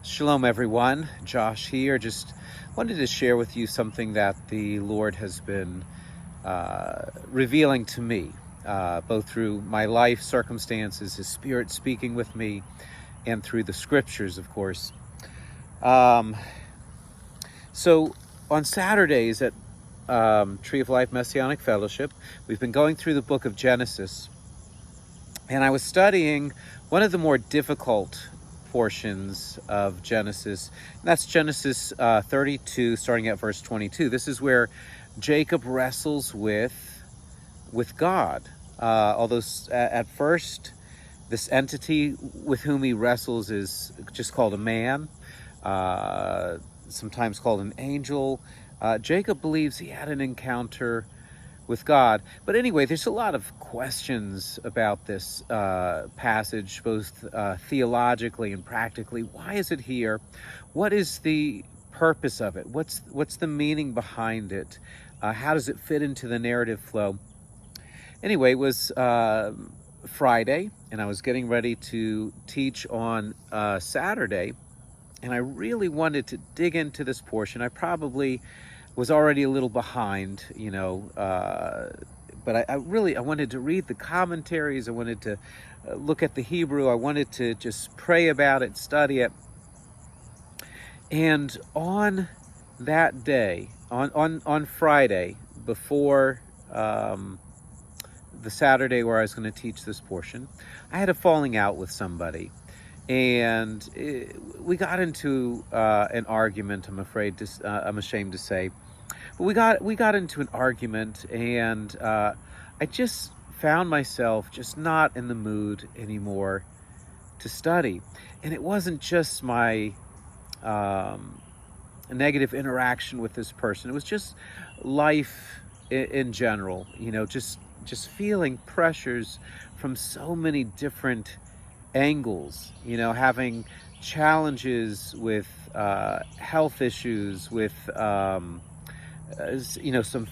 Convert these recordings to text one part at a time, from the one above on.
Shalom, everyone. Josh here. Just wanted to share with you something that the Lord has been revealing to me, both through my life circumstances, His Spirit speaking with me, and through the Scriptures, of course. So on Saturdays at Tree of Life Messianic Fellowship, we've been going through the book of Genesis, and I was studying one of the more difficult portions of Genesis, and that's Genesis 32, starting at verse 22. This is where Jacob wrestles with God. Although at first, this entity with whom he wrestles is just called a man, sometimes called an angel. Jacob believes he had an encounter with God. But anyway, there's a lot of questions about this passage, both theologically and practically. Why is it here? What is the purpose of it? What's the meaning behind it? How does it fit into the narrative flow? Anyway, it was Friday, and I was getting ready to teach on Saturday, and I really wanted to dig into this portion. I probably was already a little behind, but I wanted to read the commentaries. I wanted to look at the Hebrew. I wanted to just pray about it, study it. And on that day, on Friday, before the Saturday where I was going to teach this portion, I had a falling out with somebody. And we got into an argument, I'm ashamed to say. But we got into an argument, and I just found myself just not in the mood anymore to study. And it wasn't just my negative interaction with this person. It was just life in general, just feeling pressures from so many different angles, having challenges with health issues, with some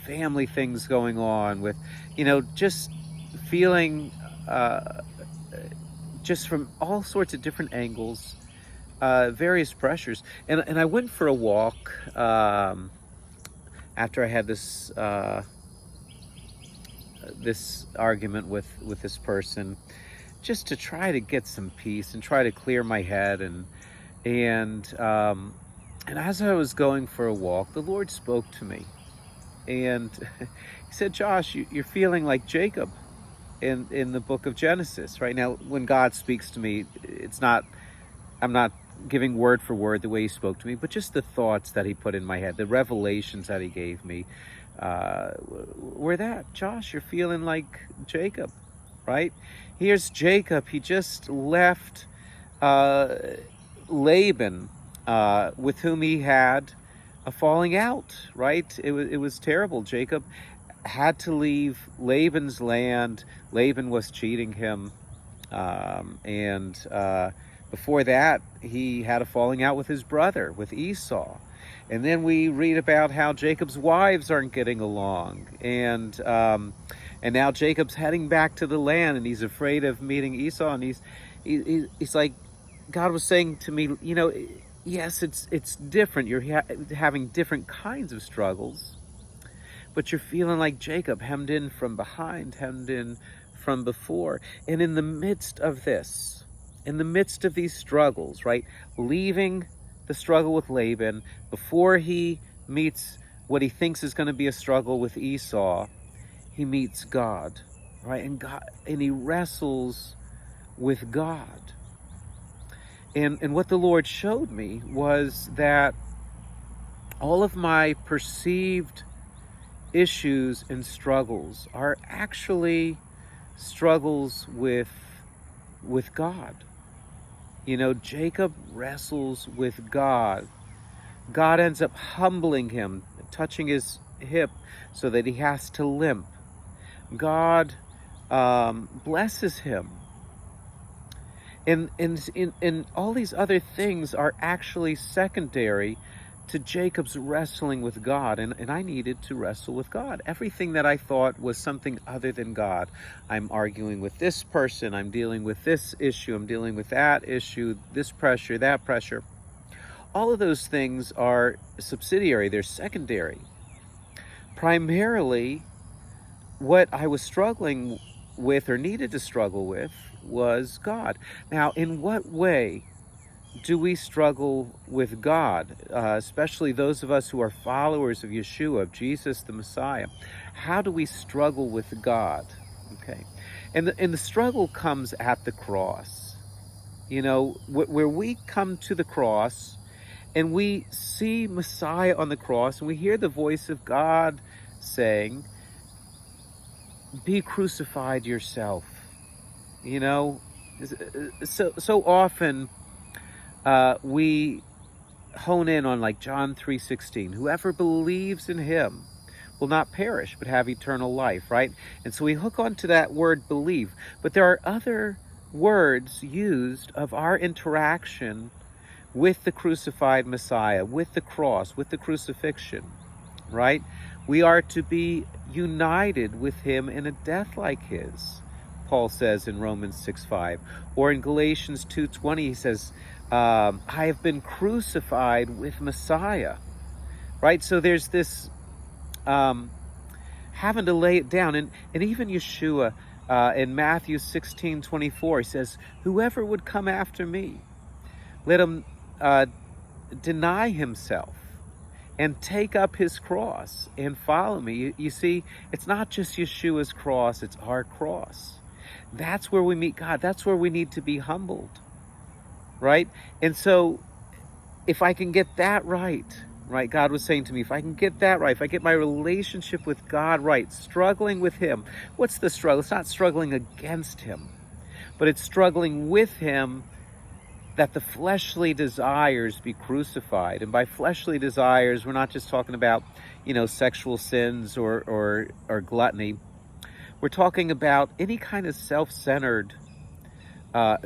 family things going on, with just feeling just from all sorts of different angles, various pressures. And I went for a walk after I had this argument with this person, just to try to get some peace and try to clear my head. And as I was going for a walk, the Lord spoke to me, and He said, "Josh, you're feeling like Jacob in the book of Genesis right now." When God speaks to me, I'm not giving word for word the way He spoke to me, but just the thoughts that He put in my head, the revelations that He gave me, were that, Josh, you're feeling like Jacob. Right? Here's Jacob. He just left Laban, with whom he had a falling out. Right? It was terrible. Jacob had to leave Laban's land. Laban was cheating him, and before that, he had a falling out with his brother, with Esau. And then we read about how Jacob's wives aren't getting along, and now Jacob's heading back to the land, and he's afraid of meeting Esau. And he's like, God was saying to me, yes, it's different. You're having different kinds of struggles, but you're feeling like Jacob, hemmed in from behind, hemmed in from before. And in the midst of this, in the midst of these struggles, right, leaving the struggle with Laban before he meets what he thinks is going to be a struggle with Esau, he meets God, right? And he wrestles with God. And what the Lord showed me was that all of my perceived issues and struggles are actually struggles with God. Jacob wrestles with God. God ends up humbling him, touching his hip so that he has to limp. God blesses him. And all these other things are actually secondary to Jacob's wrestling with God. And I needed to wrestle with God. Everything that I thought was something other than God. I'm arguing with this person. I'm dealing with this issue. I'm dealing with that issue, this pressure, that pressure. all of those things are subsidiary, they're secondary. Primarily, what I was struggling with or needed to struggle with was God. Now, in what way do we struggle with God, especially those of us who are followers of Yeshua, of Jesus the Messiah? How do we struggle with God? Okay, and the struggle comes at the cross. You know, where we come to the cross and we see Messiah on the cross and we hear the voice of God saying, "Be crucified yourself." You know, so often we hone in on like John 3:16. Whoever believes in him will not perish but have eternal life, right? And so we hook onto that word believe. But there are other words used of our interaction with the crucified Messiah, with the cross, with the crucifixion, right? We are to be united with him in a death like his, Paul says in Romans 6:5. Or in Galatians 2:20, he says, I have been crucified with Messiah, right? So there's this having to lay it down. And even Yeshua in Matthew 16:24, he says, whoever would come after me, let him deny himself and take up his cross and follow me. You see, it's not just Yeshua's cross, it's our cross. That's where we meet God. That's where we need to be humbled, right? And so if I can get that right, God was saying to me, if I can get that right, if I get my relationship with God right, struggling with him, what's the struggle? It's not struggling against him, but it's struggling with him, that the fleshly desires be crucified. And by fleshly desires, we're not just talking about, sexual sins or gluttony. We're talking about any kind of self-centered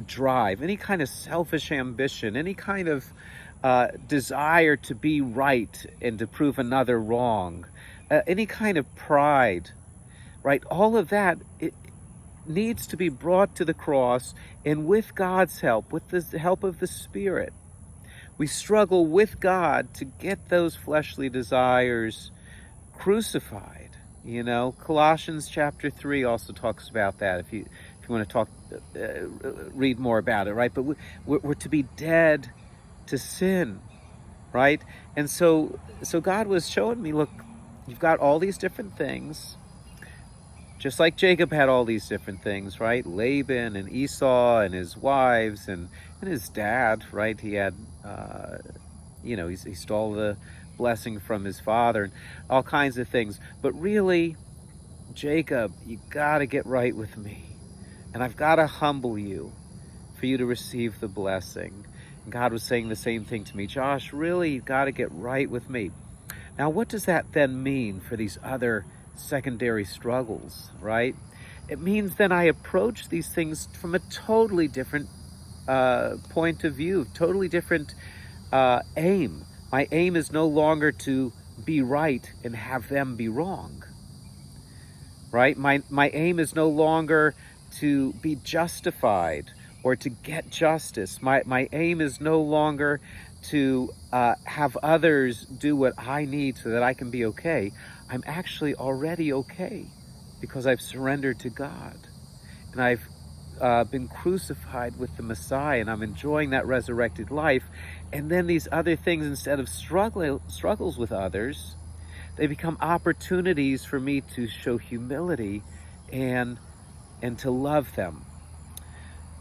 drive, any kind of selfish ambition, any kind of desire to be right and to prove another wrong, any kind of pride, right? All of that, it needs to be brought to the cross, and with God's help, with the help of the Spirit, we struggle with God to get those fleshly desires crucified. Colossians chapter 3 also talks about that, if you want to read more about it, right? But we're to be dead to sin, right? And so God was showing me, look, you've got all these different things, just like Jacob had all these different things, right? Laban and Esau and his wives and his dad, right? He had, he stole the blessing from his father and all kinds of things. But really, Jacob, you got to get right with me. And I've got to humble you for you to receive the blessing. And God was saying the same thing to me. Josh, really, you've got to get right with me. Now, what does that then mean for these other secondary struggles, right? It means then I approach these things from a totally different point of view, totally different aim. My aim is no longer to be right and have them be wrong, right? My aim is no longer to be justified or to get justice. My aim is no longer to have others do what I need so that I can be okay. I'm actually already okay because I've surrendered to God. And I've been crucified with the Messiah, and I'm enjoying that resurrected life. And then these other things, instead of struggles with others, they become opportunities for me to show humility and to love them.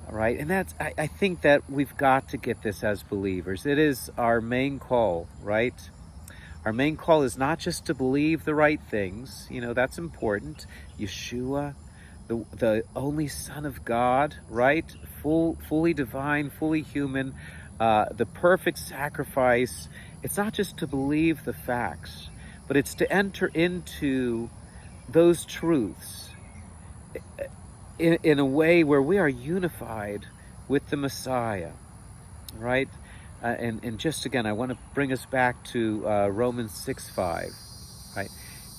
All right, and I think that we've got to get this as believers. It is our main call, right? Our main call is not just to believe the right things. That's important. Yeshua, the only Son of God, right? Fully divine, fully human, the perfect sacrifice. It's not just to believe the facts, but it's to enter into those truths in a way where we are unified with the Messiah, right? And just again, I want to bring us back to Romans 6:5, right?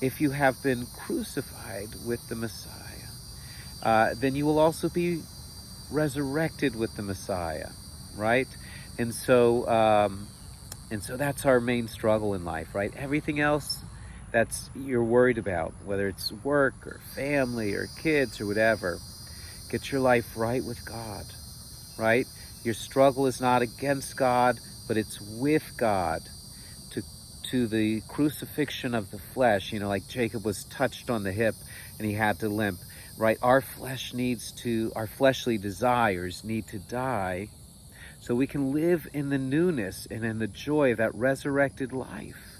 If you have been crucified with the Messiah, then you will also be resurrected with the Messiah, right? And so And so that's our main struggle in life, right? Everything else that's you're worried about, whether it's work or family or kids or whatever, get your life right with God, right? Your struggle is not against God, but it's with God. To to the crucifixion of the flesh, like Jacob was touched on the hip and he had to limp, right? Our fleshly desires need to die so we can live in the newness and in the joy of that resurrected life,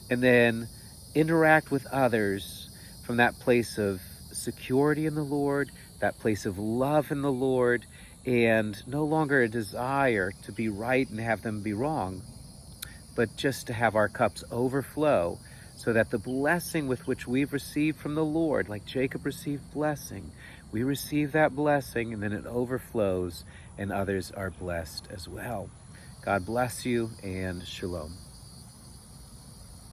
and then interact with others from that place of security in the Lord, that place of love in the Lord, and no longer a desire to be right and have them be wrong, but just to have our cups overflow so that the blessing with which we've received from the Lord, like Jacob received blessing, we receive that blessing and then it overflows and others are blessed as well. God bless you and shalom.